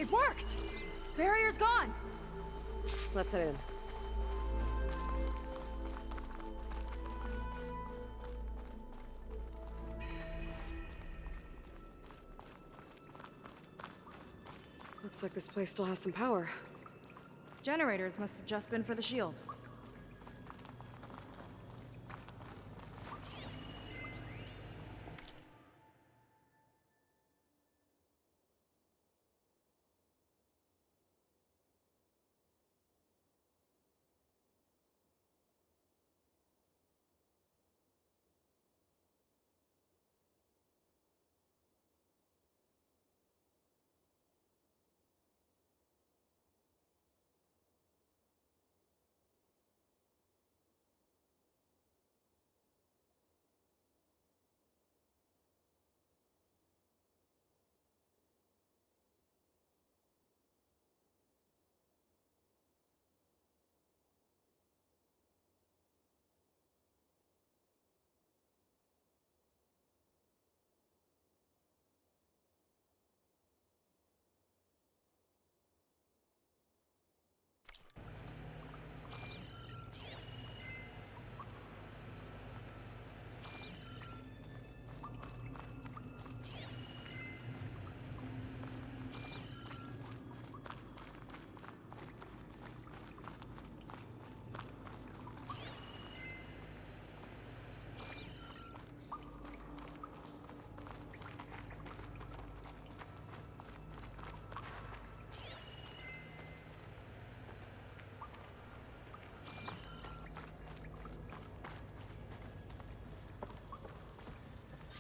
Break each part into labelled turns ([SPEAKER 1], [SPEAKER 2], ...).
[SPEAKER 1] It worked! Barrier's gone!
[SPEAKER 2] Let's head in. Looks like this place still has some power.
[SPEAKER 1] Generators must have just been for the shield.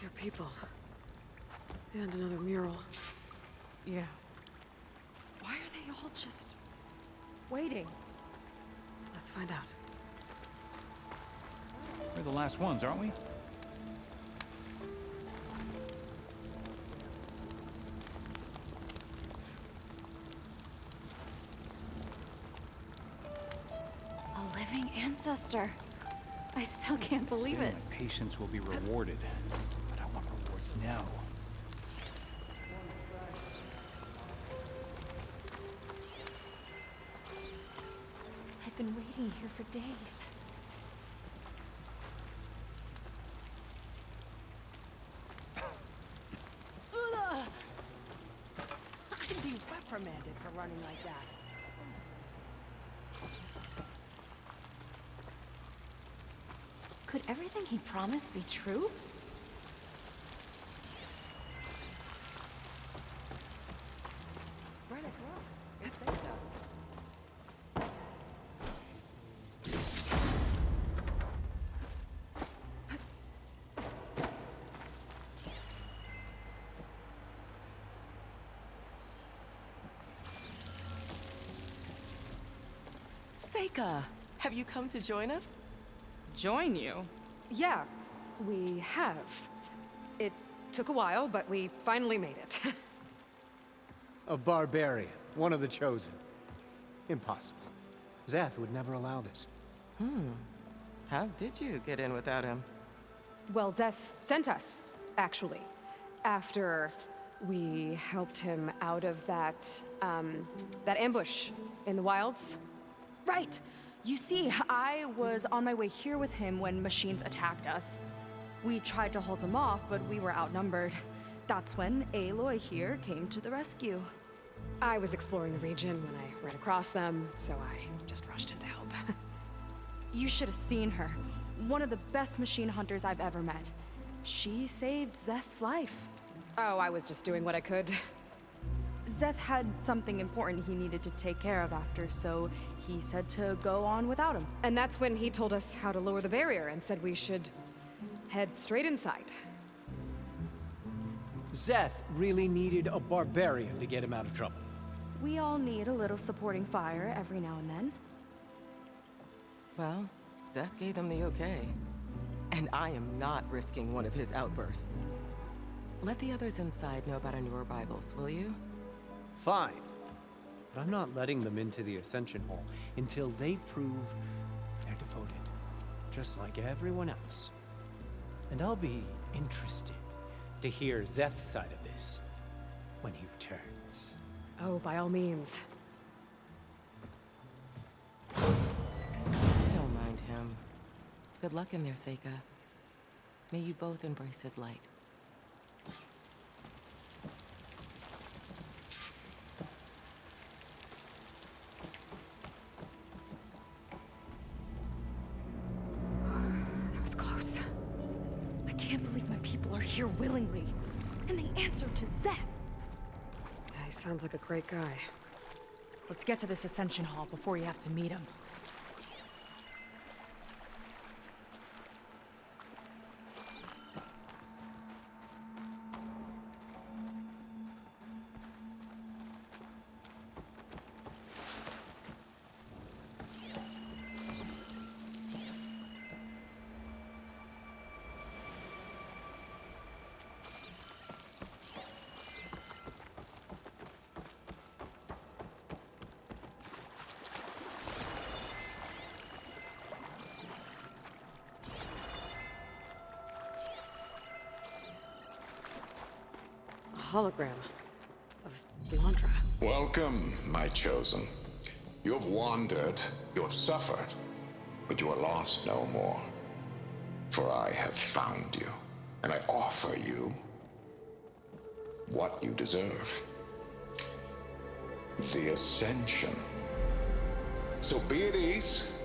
[SPEAKER 2] There are people. And another mural.
[SPEAKER 1] Yeah. Why are they all just waiting?
[SPEAKER 2] Let's find out.
[SPEAKER 3] We're the last ones, aren't we?
[SPEAKER 1] A living ancestor. I still can't believe it.
[SPEAKER 3] My patience will be rewarded. But I want rewards now.
[SPEAKER 1] I've been waiting here for days.
[SPEAKER 4] I'd be reprimanded for running like that.
[SPEAKER 1] Could everything he promised be true?
[SPEAKER 4] Right, look. It's safe though.
[SPEAKER 5] Seika, have you come to join us?
[SPEAKER 2] Join you? Yeah, we have. It took a while, but we finally made it.
[SPEAKER 6] A barbarian, one of the chosen. Impossible. Zeth would never allow this.
[SPEAKER 5] How did you get in without him?
[SPEAKER 2] Well, Zeth sent us, actually. After we helped him out of that ambush in the wilds.
[SPEAKER 1] Right! You see, I was on my way here with him when machines attacked us. We tried to hold them off, but we were outnumbered. That's when Aloy here came to the rescue.
[SPEAKER 2] I was exploring the region when I ran across them, so I just rushed in to help.
[SPEAKER 1] You should have seen her. One of the best machine hunters I've ever met. She saved Zeth's life.
[SPEAKER 2] Oh, I was just doing what I could.
[SPEAKER 1] Zeth had something important he needed to take care of after, so he said to go on without him.
[SPEAKER 2] And that's when he told us how to lower the barrier and said we should head straight inside.
[SPEAKER 6] Zeth really needed a barbarian to get him out of trouble.
[SPEAKER 1] We all need a little supporting fire every now and then.
[SPEAKER 5] Well, Zeth gave them the okay. And I am not risking one of his outbursts. Let the others inside know about our new arrivals, will you?
[SPEAKER 6] Fine. But I'm not letting them into the Ascension Hall until they prove they're devoted. Just like everyone else. And I'll be interested to hear Zeth's side of this when he returns.
[SPEAKER 2] Oh, by all means.
[SPEAKER 5] Don't mind him. Good luck in there, Seika. May you both embrace his light.
[SPEAKER 1] That was close. I can't believe my people are here willingly. And they answered to Zeth.
[SPEAKER 2] Yeah, he sounds like a great guy.
[SPEAKER 1] Let's get to this Ascension Hall before you have to meet him.
[SPEAKER 2] Hologram of Blandra.
[SPEAKER 7] Welcome, my chosen. You have wandered, you have suffered, but you are lost no more. For I have found you, and I offer you what you deserve. The Ascension. So be at ease,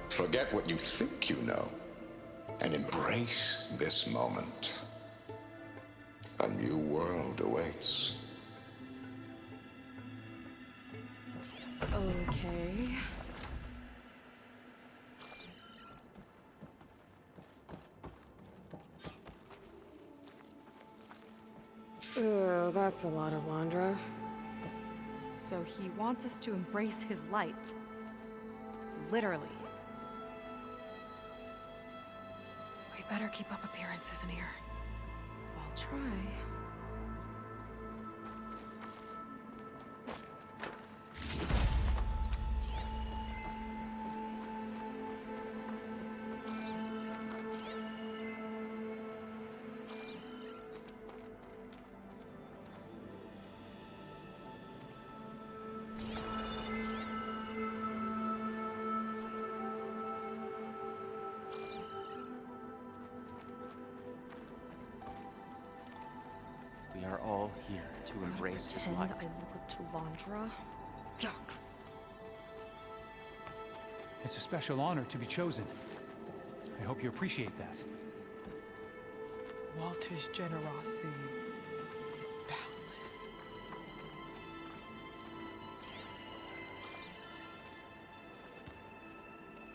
[SPEAKER 7] forget what you think you know, and embrace this moment. A new world awaits.
[SPEAKER 1] Okay.
[SPEAKER 2] Oh, that's a lot of Blandra.
[SPEAKER 1] So he wants us to embrace his light. Literally.
[SPEAKER 2] We better keep up appearances in here.
[SPEAKER 1] I'll try.
[SPEAKER 3] We are all here to embrace his
[SPEAKER 1] Pretend
[SPEAKER 3] light.
[SPEAKER 1] I look up to Landra. Yuck.
[SPEAKER 8] It's a special honor to be chosen. I hope you appreciate that.
[SPEAKER 4] Walter's generosity is boundless.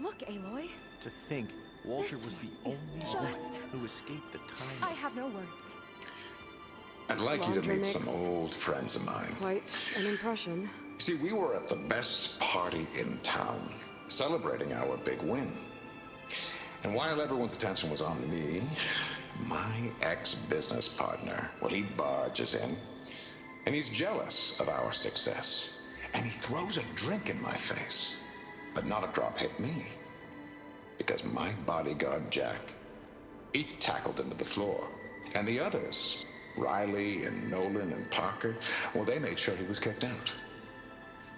[SPEAKER 1] Look, Aloy.
[SPEAKER 3] To think Walter
[SPEAKER 1] This
[SPEAKER 3] was the
[SPEAKER 1] one is
[SPEAKER 3] only
[SPEAKER 1] just-
[SPEAKER 3] one who escaped the time.
[SPEAKER 1] I have no words.
[SPEAKER 7] I'd like you to meet some
[SPEAKER 2] Laundry mix.
[SPEAKER 7] old friends of mine.
[SPEAKER 2] Quite an impression.
[SPEAKER 7] See, we were at the best party in town, celebrating our big win. And while everyone's attention was on me, my ex-business partner, well, he barges in, and he's jealous of our success. And he throws a drink in my face, but not a drop hit me. Because my bodyguard, Jack, he tackled him to the floor. And the others, Riley and Nolan and Parker, well, they made sure he was kicked out.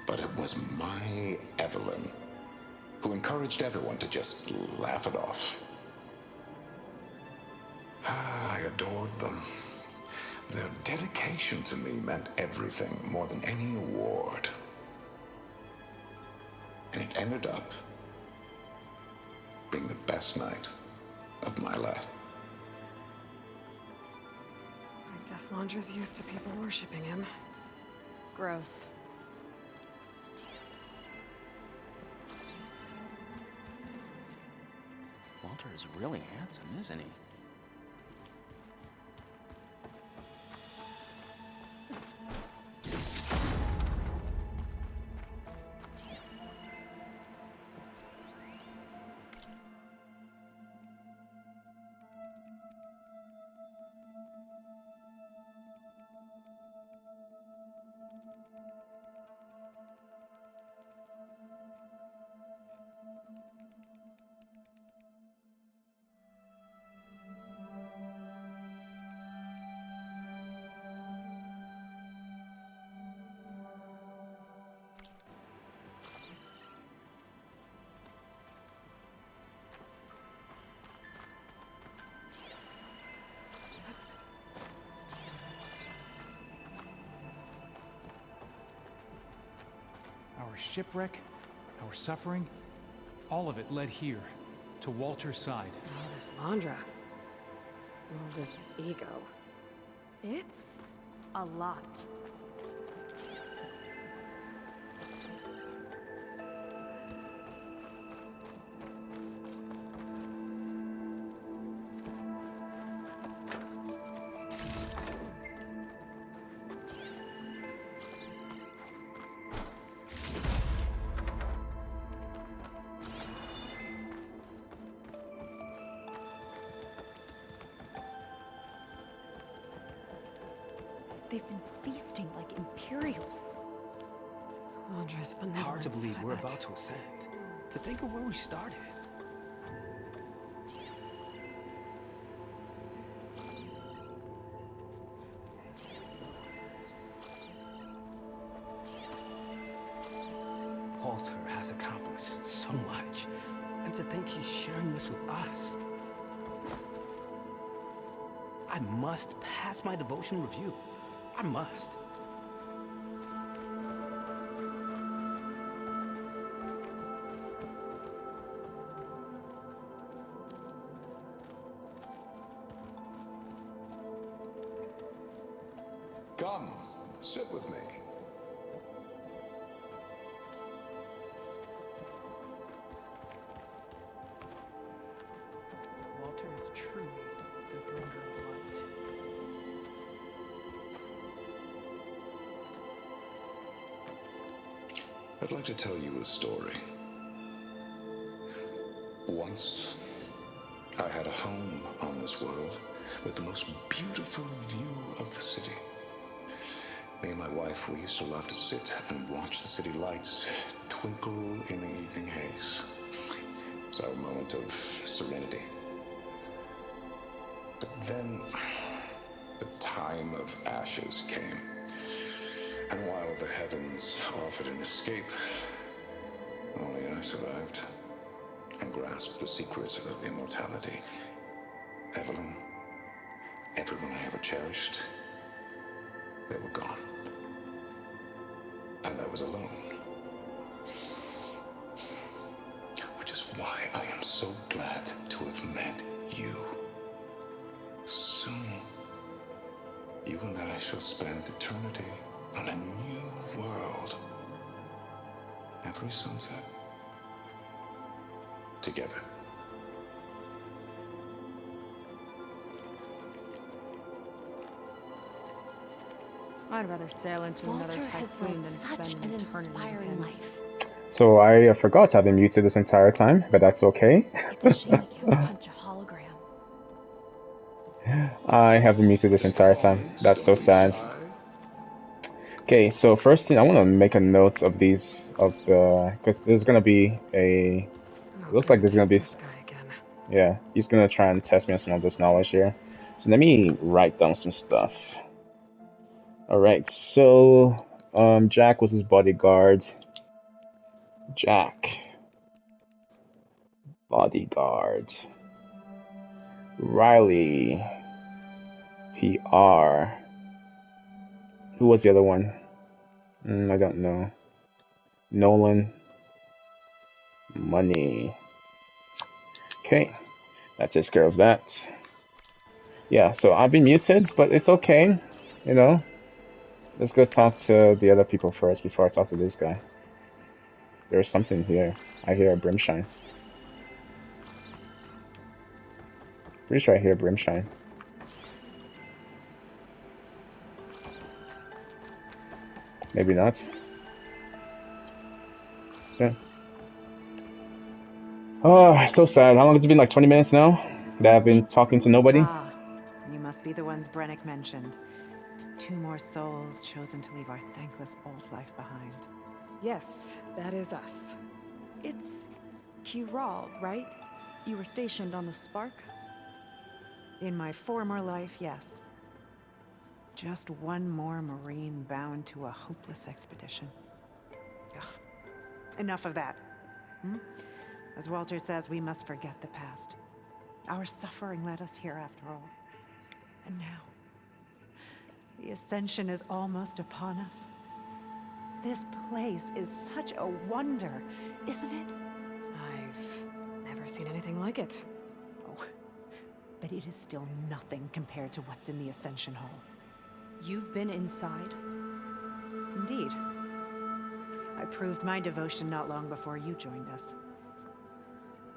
[SPEAKER 7] But it was my Evelyn who encouraged everyone to just laugh it off. I adored them. Their dedication to me meant everything, more than any award. And it ended up being the best night of my life.
[SPEAKER 2] I guess Landra's used to people worshipping him.
[SPEAKER 1] Gross.
[SPEAKER 3] Walter is really handsome, isn't he?
[SPEAKER 8] shipwreck, our suffering, all of it led here, to Walter's side.
[SPEAKER 2] All this Landra. All this ego.
[SPEAKER 1] It's a lot. They've been feasting like Imperials.
[SPEAKER 2] Landra's benevolence.
[SPEAKER 9] Hard to believe we're
[SPEAKER 2] I bet.
[SPEAKER 9] about to ascend. To think of where we started. Walter has accomplished so much. And to think he's sharing this with us. I must pass my devotion review. I must.
[SPEAKER 7] Come, sit with me.
[SPEAKER 4] Walter is truly the bringer of light.
[SPEAKER 7] I'd like to tell you a story. Once, I had a home on this world with the most beautiful view of the city. Me and my wife, we used to love to sit and watch the city lights twinkle in the evening haze. It's our moment of serenity. But then, the time of ashes came. And while the heavens offered an escape, only I survived and grasped the secrets of immortality. Evelyn, everyone I ever cherished, they were gone. And I was alone. Which is why I am so glad to have met you. Soon, you and I shall spend eternity on a new world. Every sunset. Together.
[SPEAKER 1] I'd rather sail into another
[SPEAKER 10] Walter has
[SPEAKER 1] typhoon
[SPEAKER 10] led
[SPEAKER 1] than
[SPEAKER 10] such
[SPEAKER 1] spend
[SPEAKER 10] an
[SPEAKER 1] an eternity with
[SPEAKER 10] inspiring
[SPEAKER 1] him.
[SPEAKER 10] life.
[SPEAKER 11] So I forgot I've been muted this entire time, but that's okay.
[SPEAKER 1] It's a shame he can't punch a hologram.
[SPEAKER 11] I have been muted this entire time. That's so sad. Okay, so first thing I want to make a note of these because there's gonna be a. It looks like there's gonna be.
[SPEAKER 2] This guy again.
[SPEAKER 11] Yeah, he's gonna try and test me on some of this knowledge here. So let me write down some stuff. All right, so Jack was his bodyguard. Jack. Bodyguard. Riley. PR. Who was the other one? I don't know. Nolan. Money. Okay, that takes care of that. Yeah, so I've been muted, but it's okay. You know, let's go talk to the other people first before I talk to this guy. There's something here. I hear a brimshine. Pretty sure I hear brimshine. Maybe not. Yeah. Oh, so sad. How long has it been? Like 20 minutes now that I've been talking to nobody?
[SPEAKER 12] Ah, you must be the ones Brennick mentioned. 2 more souls chosen to leave our thankless old life behind.
[SPEAKER 2] Yes, that is us.
[SPEAKER 1] It's Kiral, right? You were stationed on the Spark?
[SPEAKER 12] In my former life, yes. Just one more Marine bound to a hopeless expedition. Ugh. Enough of that. As Walter says, we must forget the past. Our suffering led us here after all. And now, the ascension is almost upon us. This place is such a wonder, isn't it?
[SPEAKER 2] I've never seen anything like it.
[SPEAKER 12] Oh, but it is still nothing compared to what's in the Ascension Hall.
[SPEAKER 1] You've been inside?
[SPEAKER 12] Indeed. I proved my devotion not long before you joined us.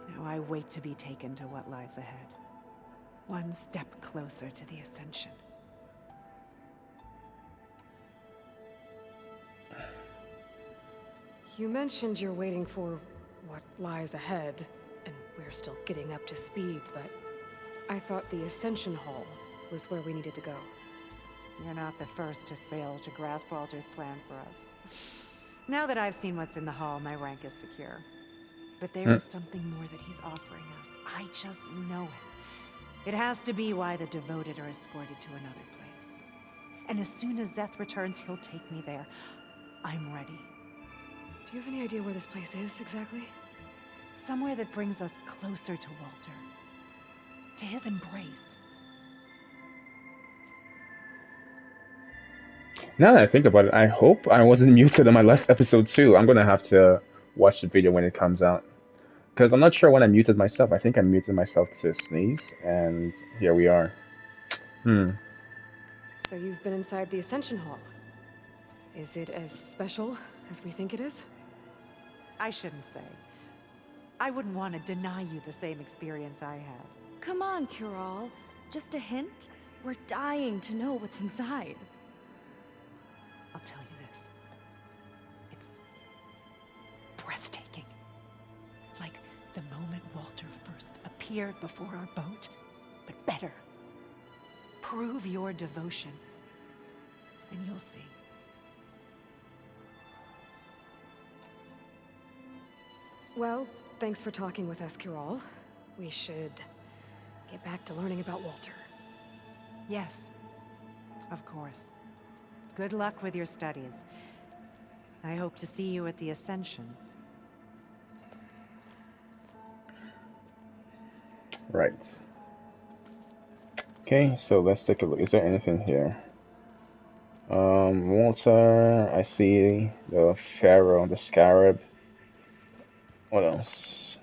[SPEAKER 12] Now I wait to be taken to what lies ahead. One step closer to the Ascension.
[SPEAKER 2] You mentioned you're waiting for what lies ahead, and we're still getting up to speed, but I thought the Ascension Hall was where we needed to go.
[SPEAKER 12] You're not the first to fail to grasp Walter's plan for us. Now that I've seen what's in the hall, my rank is secure. But there is something more that he's offering us. I just know it. It has to be why the devoted are escorted to another place. And as soon as Zeth returns, he'll take me there. I'm ready.
[SPEAKER 2] Do you have any idea where this place is, exactly?
[SPEAKER 12] Somewhere that brings us closer to Walter. To his embrace.
[SPEAKER 11] Now that I think about it, I hope I wasn't muted on my last episode too. I'm gonna have to watch the video when it comes out. Because I'm not sure when I muted myself. I think I muted myself to sneeze, and here we are.
[SPEAKER 2] So you've been inside the Ascension Hall. Is it as special as we think it is?
[SPEAKER 12] I shouldn't say. I wouldn't want to deny you the same experience I had.
[SPEAKER 1] Come on, Kiral. Just a hint? We're dying to know what's inside.
[SPEAKER 12] I'll tell you this. It's breathtaking. Like the moment Walter first appeared before our boat, but better. Prove your devotion, and you'll see.
[SPEAKER 2] Well, thanks for talking with us, Kiral. We should get back to learning about Walter.
[SPEAKER 12] Yes, of course. Good luck with your studies. I hope to see you at the Ascension.
[SPEAKER 11] Right. Okay, so let's take a look. Is there anything here? Walter, I see the Pharaoh, the Scarab. What else?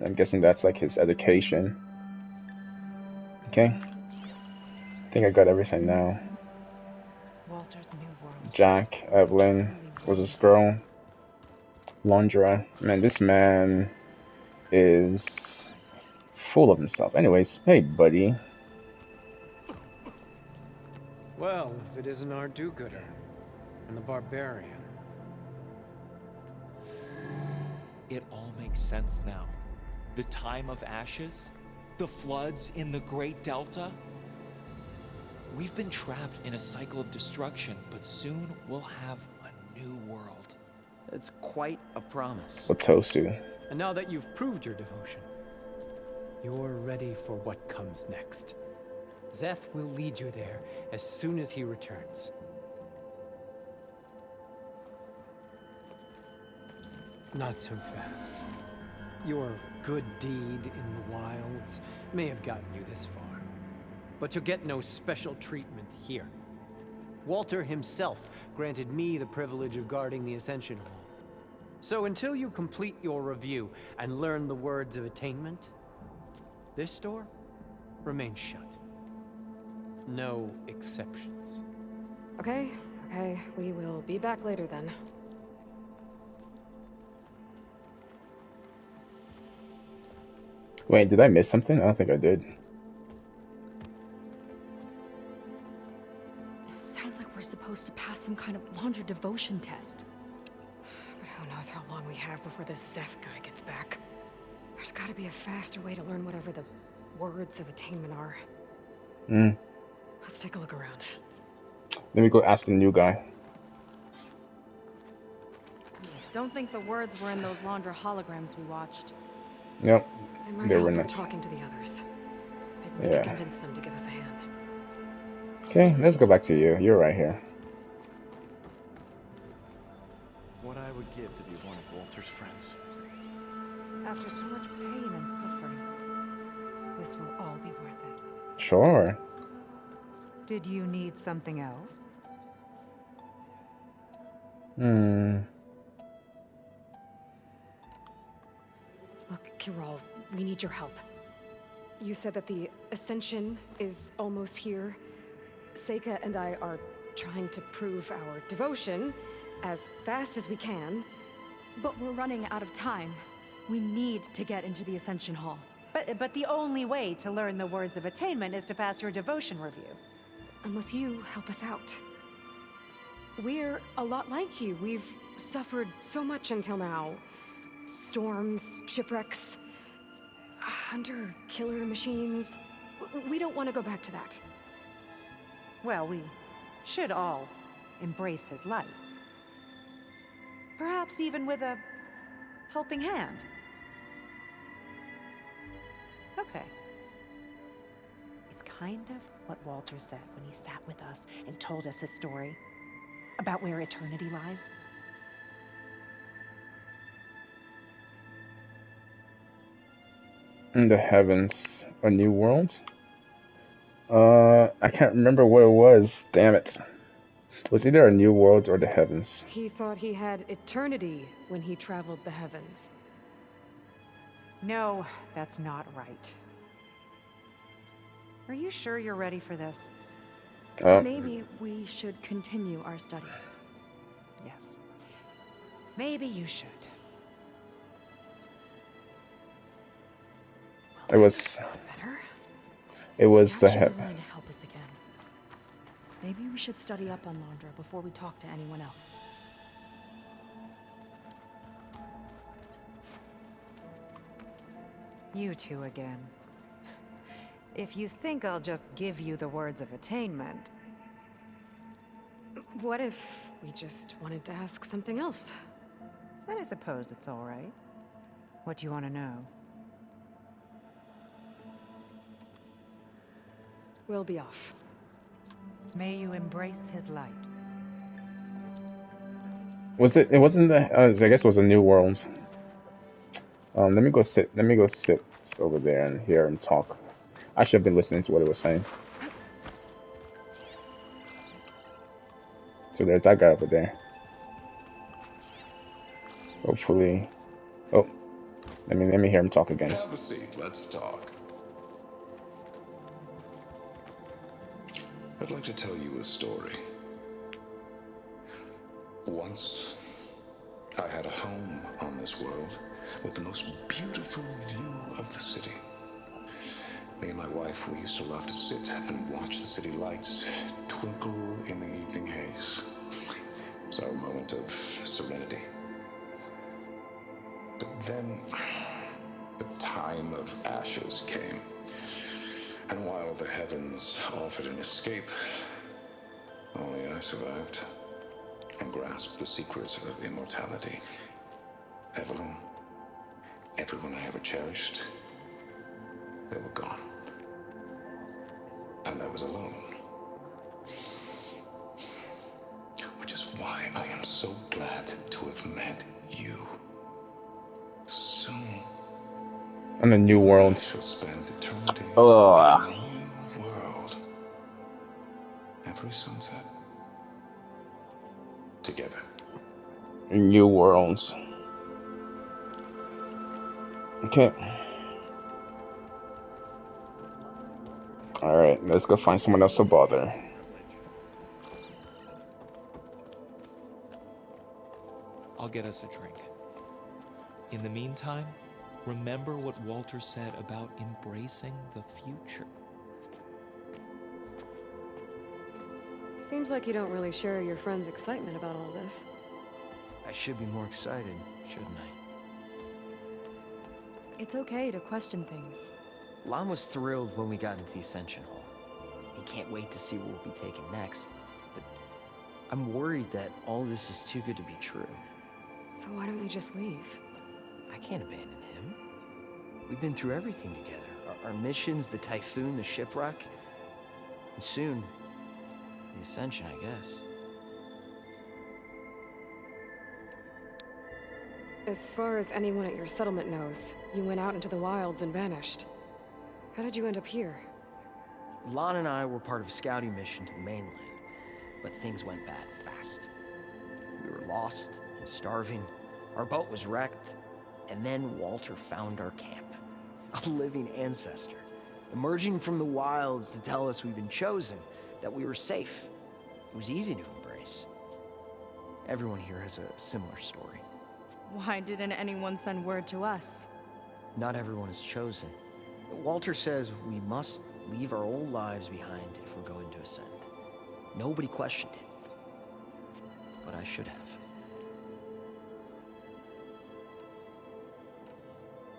[SPEAKER 11] I'm guessing that's like his education. Okay. I think I got everything now.
[SPEAKER 12] Walter's new world.
[SPEAKER 11] Jack, Evelyn, was this girl? Londra. Man, this man is full of himself. Anyways, hey buddy.
[SPEAKER 6] Well, if it isn't our do-gooder and the barbarian.
[SPEAKER 3] It all makes sense now. The time of ashes, the floods in the Great Delta. We've been trapped in a cycle of destruction, but soon we'll have a new world.
[SPEAKER 9] It's quite a promise.
[SPEAKER 11] Otosu.
[SPEAKER 6] And now that you've proved your devotion, you're ready for what comes next. Zeth will lead you there as soon as he returns. Not so fast. Your good deed in the wilds may have gotten you this far, but you'll get no special treatment here. Walter himself granted me the privilege of guarding the Ascension Hall. So until you complete your review and learn the words of attainment, this door remains shut. No exceptions.
[SPEAKER 2] Okay, we will be back later then.
[SPEAKER 11] Wait, did I miss something? I don't think I did.
[SPEAKER 1] Sounds like we're supposed to pass some kind of laundry devotion test.
[SPEAKER 2] But who knows how long we have before this Zeth guy gets back. There's gotta be a faster way to learn whatever the words of attainment are. Let's take a look around.
[SPEAKER 11] Let me go ask the new guy.
[SPEAKER 1] Don't think the words were in those Laundra holograms we watched.
[SPEAKER 11] Nope.
[SPEAKER 2] They might
[SPEAKER 11] They
[SPEAKER 2] help
[SPEAKER 11] were
[SPEAKER 2] with
[SPEAKER 11] not.
[SPEAKER 2] talking to the others. Maybe we can convince them to give us a hand.
[SPEAKER 11] Okay, let's go back to you. You're right here.
[SPEAKER 9] What I would give to be one of Walter's friends.
[SPEAKER 12] After so much pain and suffering, this will all be worth it.
[SPEAKER 11] Sure.
[SPEAKER 12] Did you need something else?
[SPEAKER 11] Hmm.
[SPEAKER 2] Look, Kiral, we need your help. You said that the Ascension is almost here. Seika and I are trying to prove our devotion as fast as we can.
[SPEAKER 1] But we're running out of time. We need to get into the Ascension Hall.
[SPEAKER 12] But the only way to learn the words of attainment is to pass your devotion review.
[SPEAKER 2] Unless you help us out. We're a lot like you. We've suffered so much until now. Storms, shipwrecks, hunter-killer machines. We don't want to go back to that.
[SPEAKER 12] Well, we should all embrace his light. Perhaps even with a helping hand. Okay. It's kind of what Walter said when he sat with us and told us his story about where eternity lies.
[SPEAKER 11] In the heavens, a new world? I can't remember what it was. Damn it. It was either a new world or the heavens.
[SPEAKER 2] He thought he had eternity when he traveled the heavens.
[SPEAKER 12] No, that's not right. Are you sure you're ready for this?
[SPEAKER 1] Maybe we should continue our studies.
[SPEAKER 12] Yes. Maybe you should.
[SPEAKER 11] It was.
[SPEAKER 2] Better?
[SPEAKER 11] It was
[SPEAKER 1] Dad
[SPEAKER 11] the
[SPEAKER 1] should be
[SPEAKER 11] heaven.
[SPEAKER 1] willing to help us again. Maybe we should study up on Londra before we talk to anyone else.
[SPEAKER 12] You two again. If you think I'll just give you the words of attainment...
[SPEAKER 2] What if we just wanted to ask something else?
[SPEAKER 12] Then I suppose it's all right. What do you want to know?
[SPEAKER 2] We'll be off.
[SPEAKER 12] May you embrace his light.
[SPEAKER 11] Was it? It wasn't the. I guess it was a new world. Let me go sit. Let me go sit over there and hear him talk. I should have been listening to what he was saying. So there's that guy over there. Hopefully. Oh, let me hear him talk again.
[SPEAKER 7] Have a seat. Let's talk. I'd like to tell you a story. Once, I had a home on this world with the most beautiful view of the city. Me and my wife, we used to love to sit and watch the city lights twinkle in the evening haze. It was our moment of serenity. But then, the time of ashes came. And while the heavens offered an escape, only I survived and grasped the secrets of immortality. Evelyn, everyone I ever cherished, they were gone. And I was alone. Which is why I am so glad to have met you. Soon.
[SPEAKER 11] In a new world.
[SPEAKER 7] I shall spend eternity
[SPEAKER 11] Oh.
[SPEAKER 7] in a new world. Every sunset. Together.
[SPEAKER 11] New worlds. Okay. Alright, let's go find someone else to bother.
[SPEAKER 3] I'll get us a drink. In the meantime, remember what Walter said about embracing the future.
[SPEAKER 2] Seems like you don't really share your friend's excitement about all this.
[SPEAKER 9] I should be more excited, shouldn't I?
[SPEAKER 1] It's okay to question things.
[SPEAKER 9] Lon was thrilled when we got into the Ascension Hall. He can't wait to see what we'll be taking next. But I'm worried that all this is too good to be true.
[SPEAKER 2] So why don't you just leave?
[SPEAKER 9] I can't abandon him. We've been through everything together. Our missions, the typhoon, the shipwreck. And soon, the Ascension, I guess.
[SPEAKER 2] As far as anyone at your settlement knows, you went out into the wilds and vanished. How did you end up here?
[SPEAKER 9] Lon and I were part of a scouting mission to the mainland, but things went bad fast. We were lost and starving. Our boat was wrecked, and then Walter found our camp. A living ancestor, emerging from the wilds to tell us we'd been chosen, that we were safe. It was easy to embrace. Everyone here has a similar story.
[SPEAKER 1] Why didn't anyone send word to us?
[SPEAKER 9] Not everyone is chosen. Walter says we must leave our old lives behind if we're going to ascend. Nobody questioned it. But I should have.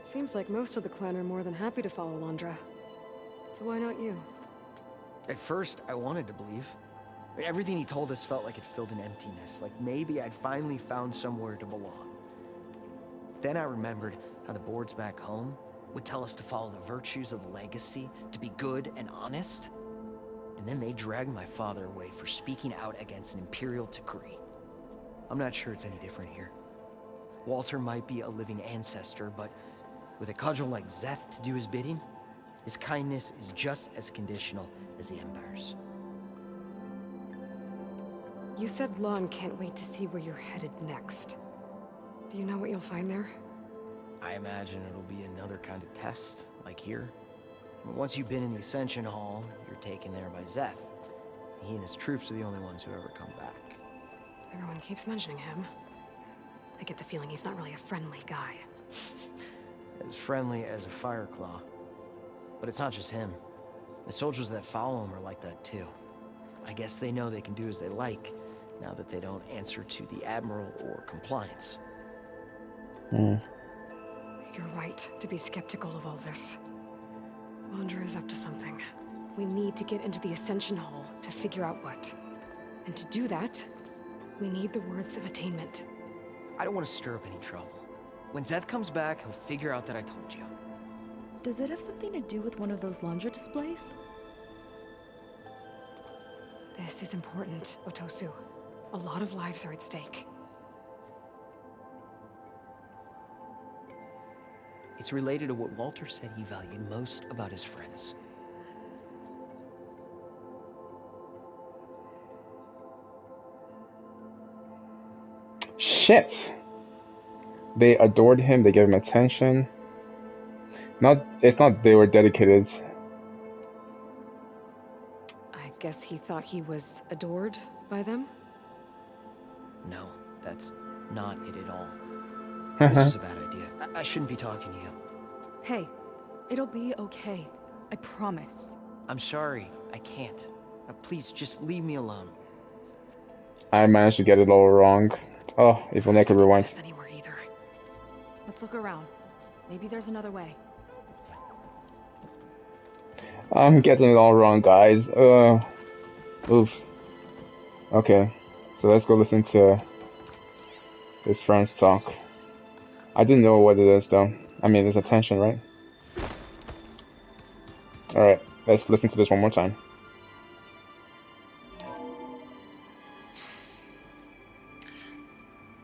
[SPEAKER 2] Seems like most of the clan are more than happy to follow Londra. So why not you?
[SPEAKER 9] At first, I wanted to believe. I mean, everything he told us felt like it filled an emptiness, like maybe I'd finally found somewhere to belong. Then I remembered how the boards back home would tell us to follow the virtues of the legacy, to be good and honest. And then they dragged my father away for speaking out against an imperial decree. I'm not sure it's any different here. Walter might be a living ancestor, but with a cudgel like Szeth to do his bidding, his kindness is just as conditional as the Empire's.
[SPEAKER 2] You said Lon can't wait to see where you're headed next. Do you know what you'll find there?
[SPEAKER 9] I imagine it'll be another kind of test, like here. Once you've been in the Ascension Hall, you're taken there by Szeth. He and his troops are the only ones who ever come back.
[SPEAKER 2] Everyone keeps mentioning him. I get the feeling he's not really a friendly guy.
[SPEAKER 9] As friendly as a Fireclaw. But it's not just him. The soldiers that follow him are like that too. I guess they know they can do as they like, now that they don't answer to the Admiral or compliance.
[SPEAKER 2] You're right to be skeptical of all this. Londra is up to something. We need to get into the Ascension Hall to figure out what. And to do that, we need the words of attainment.
[SPEAKER 9] I don't want to stir up any trouble. When Szeth comes back, he'll figure out that I told you.
[SPEAKER 1] Does it have something to do with one of those Londra displays?
[SPEAKER 2] This is important, Otosu. A lot of lives are at stake.
[SPEAKER 9] It's related to what Walter said he valued most about his friends.
[SPEAKER 11] Shit! They adored him, they gave him attention. It's not they were dedicated.
[SPEAKER 2] I guess he thought he was adored by them?
[SPEAKER 9] No, that's not it at all. This was a bad idea. I shouldn't be talking to you.
[SPEAKER 1] Hey, it'll be okay. I promise.
[SPEAKER 9] I'm sorry, I can't. Please, just leave me alone.
[SPEAKER 11] I managed to get it all wrong. Oh, if only I could rewind.
[SPEAKER 2] Anywhere either.
[SPEAKER 1] Let's look around. Maybe there's another way.
[SPEAKER 11] I'm getting it all wrong, guys. Oof. Okay, so let's go listen to his friends talk. I didn't know what it is, though. I mean, there's attention, right? Alright, let's listen to this one more time.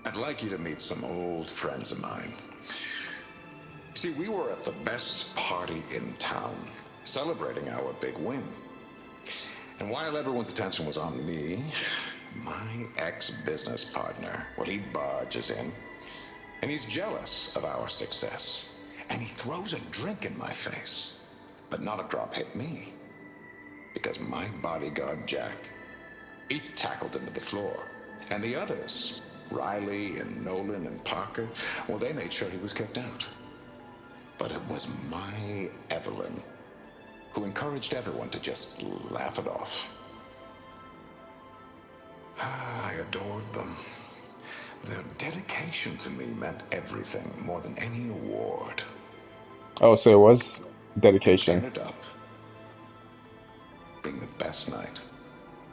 [SPEAKER 7] I'd like you to meet some old friends of mine. See, we were at the best party in town, celebrating our big win. And while everyone's attention was on me, my ex-business partner, well, he barges in, and he's jealous of our success. And he throws a drink in my face, but not a drop hit me. Because my bodyguard, Jack, he tackled him to the floor. And the others, Riley and Nolan and Parker, well, they made sure he was kicked out. But it was my Evelyn who encouraged everyone to just laugh it off. I adored them. Their dedication to me meant everything, more than any award.
[SPEAKER 11] Oh, so it was dedication.
[SPEAKER 7] Ended up being the best night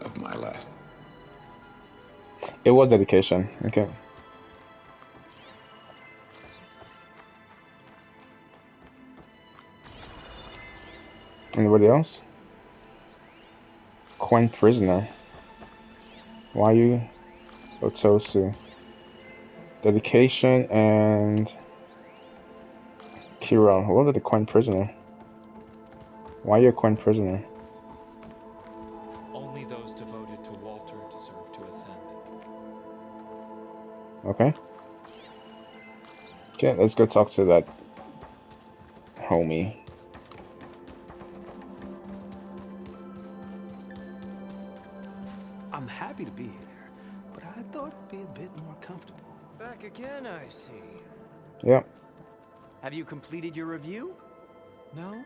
[SPEAKER 7] of my life.
[SPEAKER 11] It was dedication, okay. Anybody else? Quen prisoner. Why you? Otosu. Dedication and Kira. What are the Quen prisoner? Why are you a Quen prisoner?
[SPEAKER 3] Only those devoted to Walter deserve to ascend.
[SPEAKER 11] Okay. Okay, let's go talk to that homie.
[SPEAKER 6] I'm happy to be here, but I thought it'd be a bit more comfortable. Back again, I see.
[SPEAKER 11] Yep.
[SPEAKER 6] Have you completed your review? No?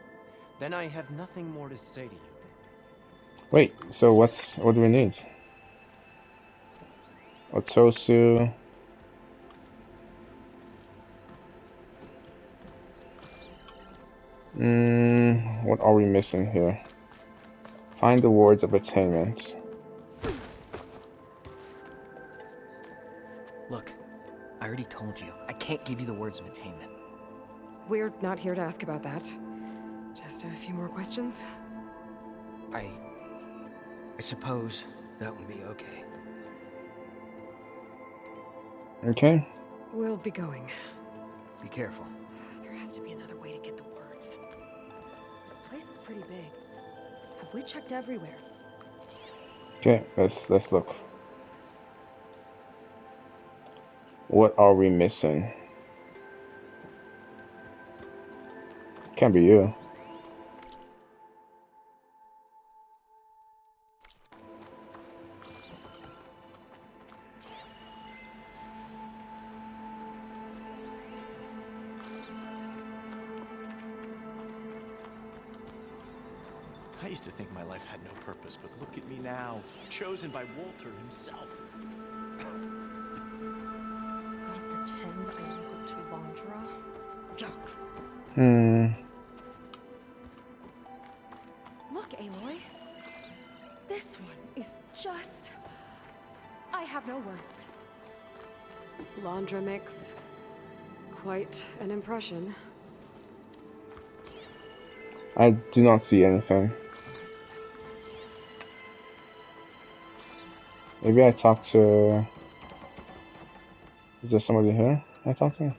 [SPEAKER 6] Then I have nothing more to say to you.
[SPEAKER 11] Wait, so what do we need? Otosu. What are we missing here? Find the words of attainment.
[SPEAKER 9] Look, I already told you. I can't give you the words of attainment.
[SPEAKER 2] We're not here to ask about that. Just a few more questions.
[SPEAKER 9] I suppose that would be okay.
[SPEAKER 11] Okay.
[SPEAKER 2] We'll be going.
[SPEAKER 9] Be careful.
[SPEAKER 2] There has to be another way to get the words.
[SPEAKER 1] This place is pretty big. Have we checked everywhere?
[SPEAKER 11] Okay, let's look. What are we missing? Can't be you.
[SPEAKER 3] I used to think my life had no purpose, but look at me now, chosen by Walter himself.
[SPEAKER 1] Gotta pretend I look to Londra. Yuck. Look, Aloy. This one is just... I have no words.
[SPEAKER 2] Londra makes quite an impression.
[SPEAKER 11] I do not see anything. Maybe I talk to... Is there somebody here I talk to?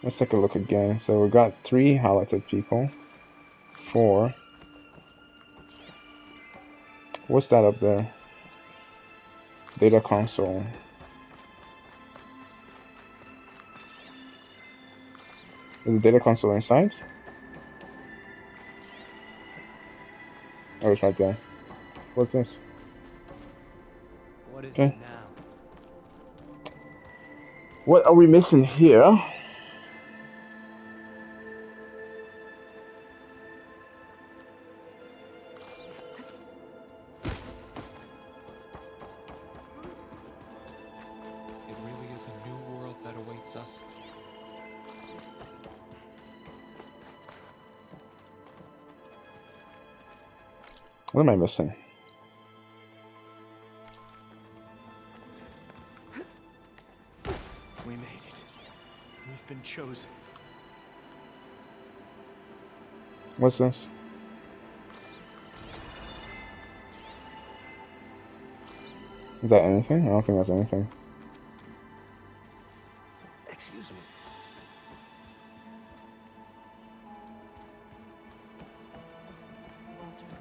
[SPEAKER 11] Let's take a look again. So we got 3 highlighted people. 4. What's that up there? Data console. Is the data console inside? Oh, it's right there. What's this?
[SPEAKER 6] What is
[SPEAKER 11] Okay.
[SPEAKER 6] it now?
[SPEAKER 11] What are we missing here?
[SPEAKER 3] It really is a new world that awaits us.
[SPEAKER 11] What am I missing?
[SPEAKER 3] We made it. We've been chosen.
[SPEAKER 11] What's this? Is that anything? I don't think that's anything.
[SPEAKER 6] Excuse me.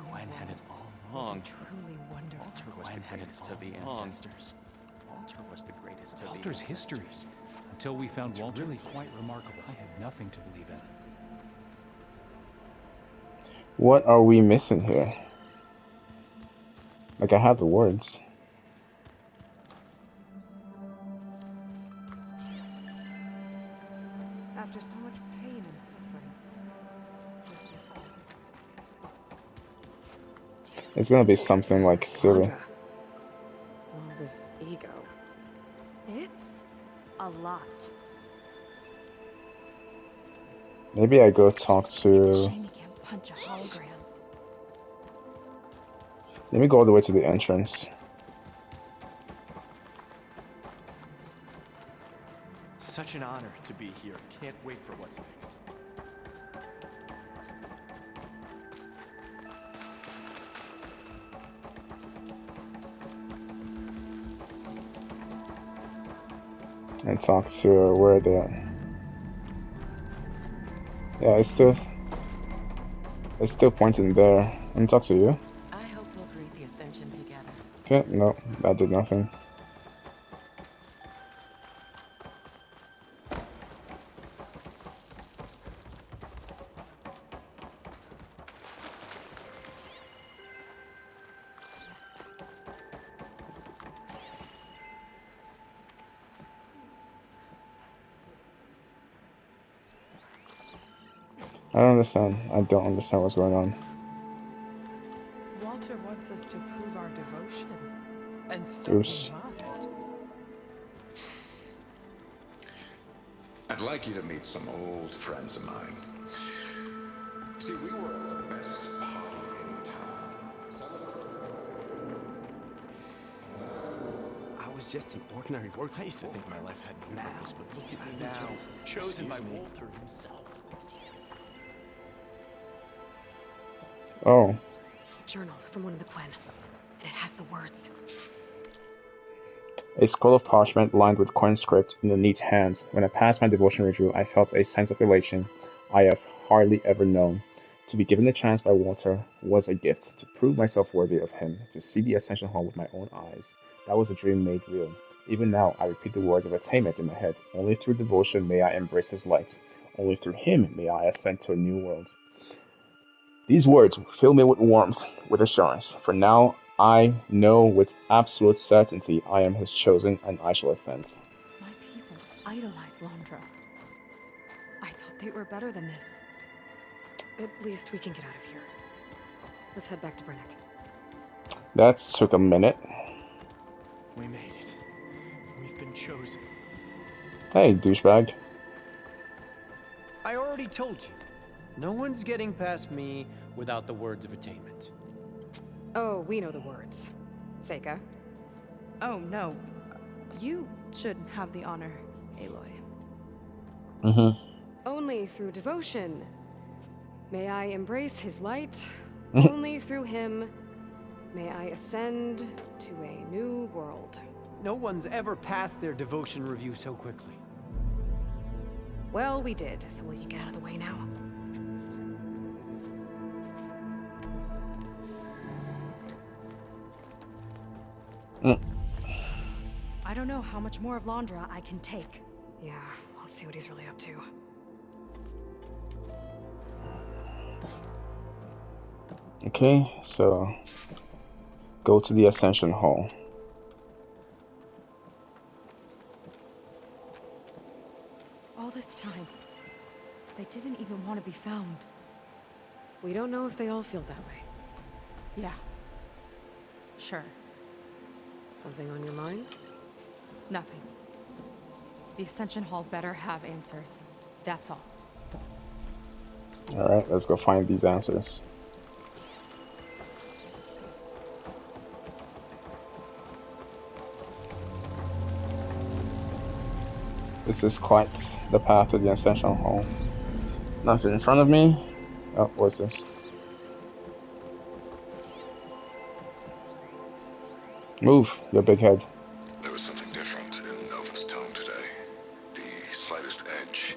[SPEAKER 3] Gwen had it all wrong.
[SPEAKER 12] Truly wonderful.
[SPEAKER 3] Walter was the greatest of the ancestors. Walter was the greatest of the
[SPEAKER 8] Walter's
[SPEAKER 3] ancestors.
[SPEAKER 8] history. Until we found Walter,
[SPEAKER 3] really
[SPEAKER 8] quite remarkable. I had nothing to believe in.
[SPEAKER 11] What are we missing here? Like, I have the words.
[SPEAKER 12] After so much pain and suffering.
[SPEAKER 11] It's gonna be something like silly.
[SPEAKER 2] Londra. All this ego.
[SPEAKER 1] It's a lot.
[SPEAKER 11] Maybe I go talk
[SPEAKER 1] It's a
[SPEAKER 11] to...
[SPEAKER 1] shame you can't punch a hologram.
[SPEAKER 11] Let me go all the way to the entrance.
[SPEAKER 3] Such an honor to be here. Can't wait for what's next.
[SPEAKER 11] And talk to where they're at. Yeah, it's still pointing there. And talk to you.
[SPEAKER 5] I hope we'll greet the ascension together.
[SPEAKER 11] Okay, no, that did nothing. I don't understand. I don't understand what's going on.
[SPEAKER 5] Walter wants us to prove our devotion. And so
[SPEAKER 11] Oops.
[SPEAKER 5] we must.
[SPEAKER 7] I'd like you to meet some old friends of mine. See, we were at the best party in town.
[SPEAKER 10] I was just an ordinary worker. I used to think my life had no purpose, but look at me now, chosen by Walter himself.
[SPEAKER 11] Oh.
[SPEAKER 2] Journal from one of the Quen, and it has the words.
[SPEAKER 11] A scroll of parchment lined with Quen script in a neat hand. When I passed my devotion review, I felt a sense of elation I have hardly ever known. To be given a chance by Walter was a gift. To prove myself worthy of him, to see the Ascension Hall with my own eyes, that was a dream made real. Even now, I repeat the words of attainment in my head. Only through devotion may I embrace his light. Only through him may I ascend to a new world. These words fill me with warmth, with assurance. For now, I know with absolute certainty I am his chosen, and I shall ascend.
[SPEAKER 1] My people idolize Londra. I thought they were better than this.
[SPEAKER 2] At least we can get out of here. Let's head back to Brennick.
[SPEAKER 11] That took a minute.
[SPEAKER 10] We made it. We've been chosen.
[SPEAKER 11] Hey, douchebag.
[SPEAKER 6] I already told you. No one's getting past me without the words of attainment.
[SPEAKER 2] Oh, we know the words. Seika.
[SPEAKER 1] Oh, no. You should have the honor, Aloy.
[SPEAKER 11] Mm-hmm.
[SPEAKER 2] Only through devotion may I embrace his light. Only through him may I ascend to a new world.
[SPEAKER 6] No one's ever passed their devotion review so quickly.
[SPEAKER 2] Well, we did, so will you get out of the way now?
[SPEAKER 1] I don't know how much more of Londra I can take.
[SPEAKER 2] Yeah, let's see what he's really up to.
[SPEAKER 11] Okay, so go to the Ascension Hall.
[SPEAKER 1] All this time, they didn't even want to be found.
[SPEAKER 2] We don't know if they all feel that way.
[SPEAKER 1] Yeah. Sure.
[SPEAKER 2] Something on your mind?
[SPEAKER 1] Nothing. The Ascension Hall better have answers. That's all.
[SPEAKER 11] Alright, let's go find these answers. This is quite the path to the Ascension Hall. Nothing in front of me. Oh, what's this? Move, your big head.
[SPEAKER 7] There was something different in Nova's tone today. The slightest edge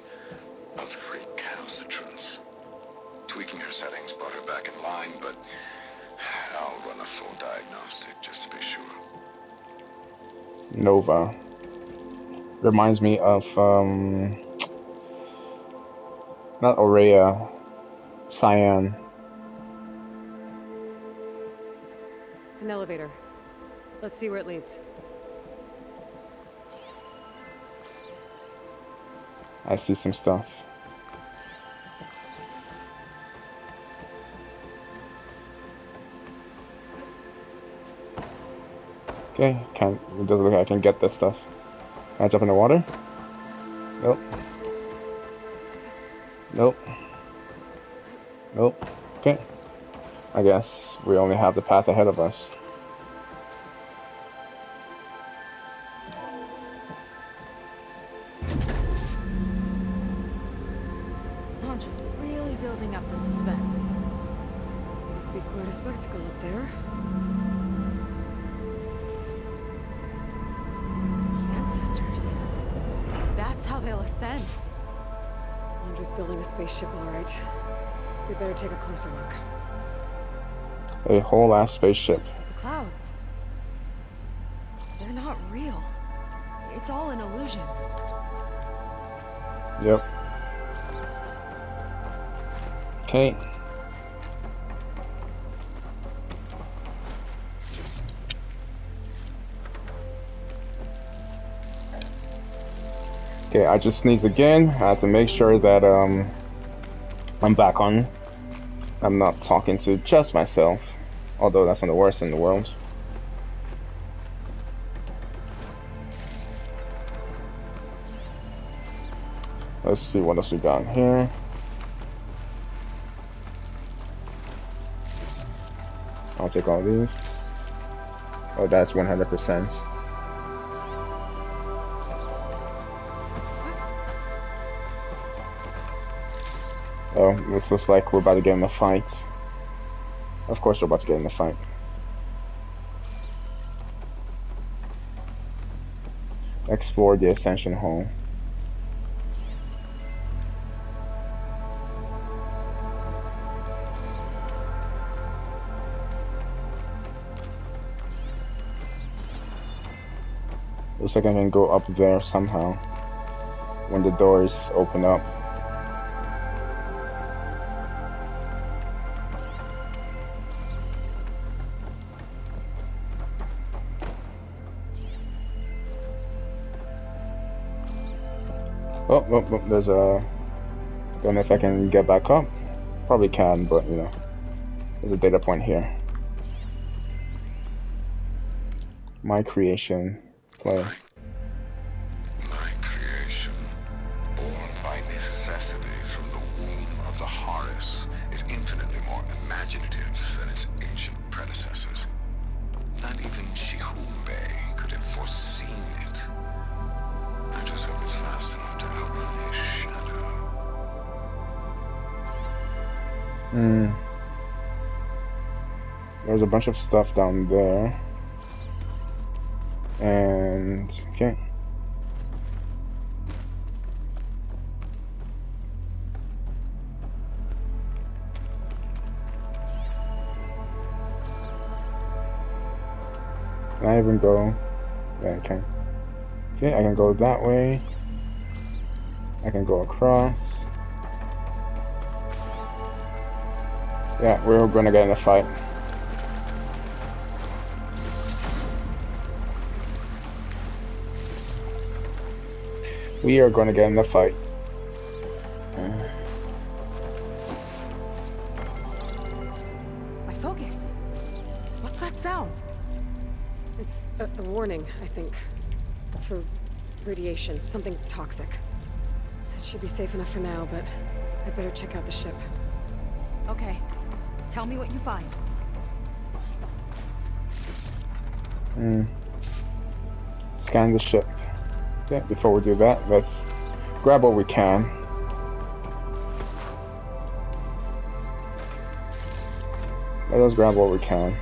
[SPEAKER 7] of recalcitrance. Tweaking her settings brought her back in line, but I'll run a full diagnostic just to be sure.
[SPEAKER 11] Nova. Reminds me of, not Aurea, Cyan.
[SPEAKER 2] An elevator. Let's see where it leads.
[SPEAKER 11] I see some stuff. Okay, it doesn't look like I can get this stuff. Can I jump in the water? Nope. Nope. Nope. Okay. I guess we only have the path ahead of us.
[SPEAKER 1] Londra's really building up the suspense.
[SPEAKER 2] Must be quite a spectacle up there.
[SPEAKER 1] Ancestors. That's how they'll ascend.
[SPEAKER 2] Londra's building a spaceship, all right. We better take a closer look.
[SPEAKER 11] A whole ass spaceship.
[SPEAKER 1] The clouds. They're not real. It's all an illusion.
[SPEAKER 11] Yep. Okay. Okay, I just sneezed again. I had to make sure that I'm back on. I'm not talking to just myself, although that's not the worst in the world. Let's see what else we got in here. I'll take all these. Oh, that's 100%. Oh, this looks like we're about to get in a fight. Of course we're about to get in a fight. Explore the Ascension Hall. Looks like I can go up there somehow when the doors open up. Oh, there's a... Don't know if I can get back up. Probably can, but you know, there's a data point here. My creation. Play.
[SPEAKER 7] My creation, born by necessity from the womb of the Horus, is infinitely more imaginative than its ancient predecessors. Not even Shihumbe could have foreseen it. I just hope it's fast enough to outrun his shadow.
[SPEAKER 11] There's a bunch of stuff down there. And okay. Can I even go? Yeah, I can. Okay, I can go that way. I can go across. Yeah, we're gonna get in a fight. We are going to get in the fight.
[SPEAKER 1] My focus. What's that sound?
[SPEAKER 2] It's a warning, I think. For radiation, something toxic. It should be safe enough for now, but I'd better check out the ship.
[SPEAKER 1] Okay. Tell me what you find.
[SPEAKER 11] Scan the ship. Yeah, before we do that, let's grab what we can. Let us grab what we can.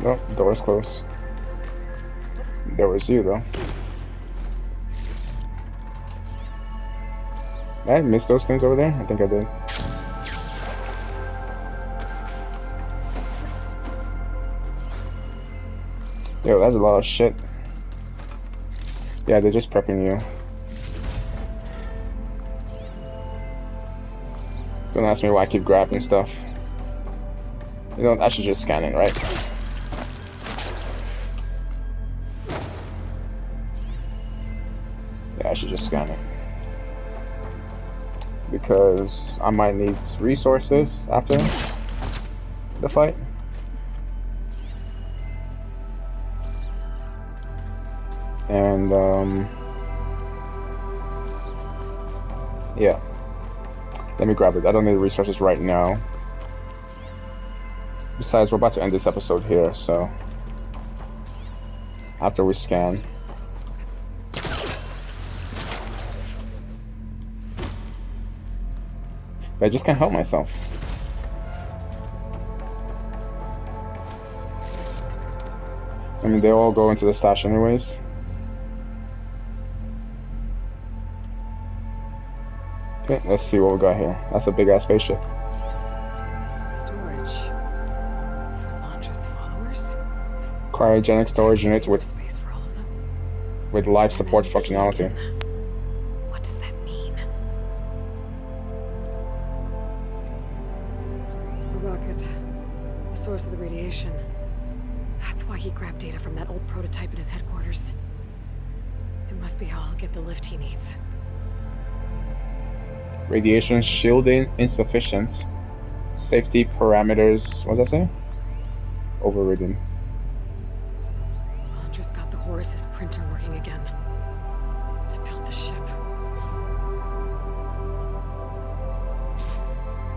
[SPEAKER 11] Nope, door's closed. There was you though. Did I miss those things over there? I think I did. Yo, that's a lot of shit. Yeah, they're just prepping you. Don't ask me why I keep grabbing stuff. You know, I should just scan it, right? Yeah, I should just scan it. Because I might need resources after the fight. And, yeah. Let me grab it. I don't need the resources right now. Besides, we're about to end this episode here, so after we scan. But I just can't help myself. I mean, they all go into the stash anyways. Okay, let's see what we got here. That's a big-ass spaceship.
[SPEAKER 2] Storage for Londra's followers?
[SPEAKER 11] Cryogenic storage unit with
[SPEAKER 2] Space for all of them?
[SPEAKER 11] life support
[SPEAKER 2] MSP
[SPEAKER 11] functionality.
[SPEAKER 2] again. What does that mean? The rocket. The source of the radiation. That's why he grabbed data from that old prototype in his headquarters. It must be how I'll get the lift he needs.
[SPEAKER 11] Radiation shielding insufficient. Safety parameters. What does that say? Overridden.
[SPEAKER 2] Londra's got the Horus's printer working again. To build the ship.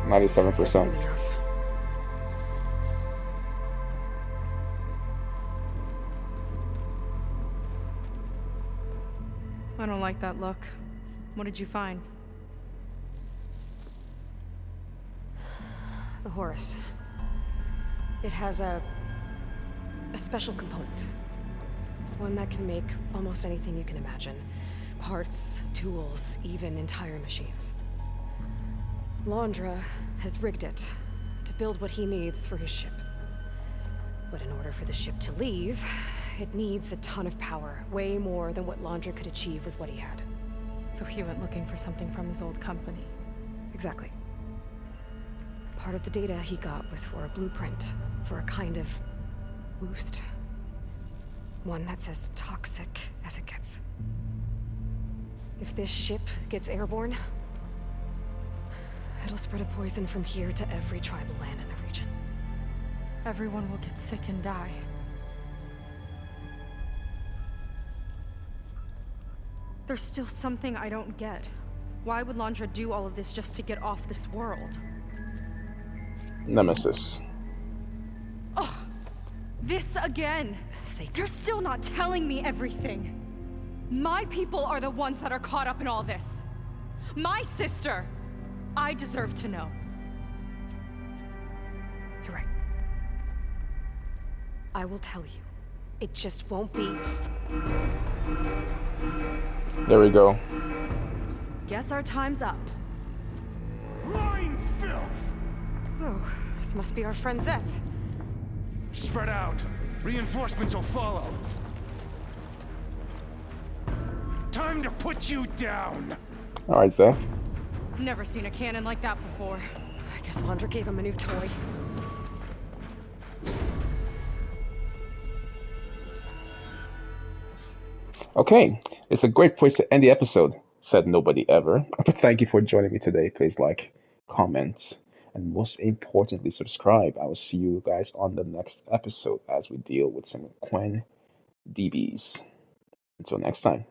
[SPEAKER 11] 97%.
[SPEAKER 2] That's soon enough.
[SPEAKER 1] I don't like that look. What did you find?
[SPEAKER 2] The Horus. It has a special component. One that can make almost anything you can imagine. Parts, tools, even entire machines. Londra has rigged it to build what he needs for his ship. But in order for the ship to leave, it needs a ton of power, way more than what Londra could achieve with what he had.
[SPEAKER 1] So he went looking for something from his old company.
[SPEAKER 2] Exactly. Part of the data he got was for a blueprint, for a kind of boost. One that's as toxic as it gets. If this ship gets airborne, it'll spread a poison from here to every tribal land in the region.
[SPEAKER 1] Everyone will get sick and die. There's still something I don't get. Why would Londra do all of this just to get off this world?
[SPEAKER 11] Nemesis.
[SPEAKER 1] Oh, this again. You're still not telling me everything. My people are the ones that are caught up in all this. My sister. I deserve to know.
[SPEAKER 2] You're right. I will tell you. It just won't be.
[SPEAKER 11] There we go.
[SPEAKER 1] Guess our time's up.
[SPEAKER 10] Lying filth!
[SPEAKER 2] Oh, this must be our friend Zeth.
[SPEAKER 10] Spread out. Reinforcements will follow. Time to put you down!
[SPEAKER 11] Alright, Zeth.
[SPEAKER 1] Never seen a cannon like that before.
[SPEAKER 2] I guess Londra gave him a new toy.
[SPEAKER 11] Okay, it's a great place to end the episode, said nobody ever. Thank you for joining me today. Please like, comment, and most importantly, subscribe. I will see you guys on the next episode as we deal with some Quen DBs. Until next time.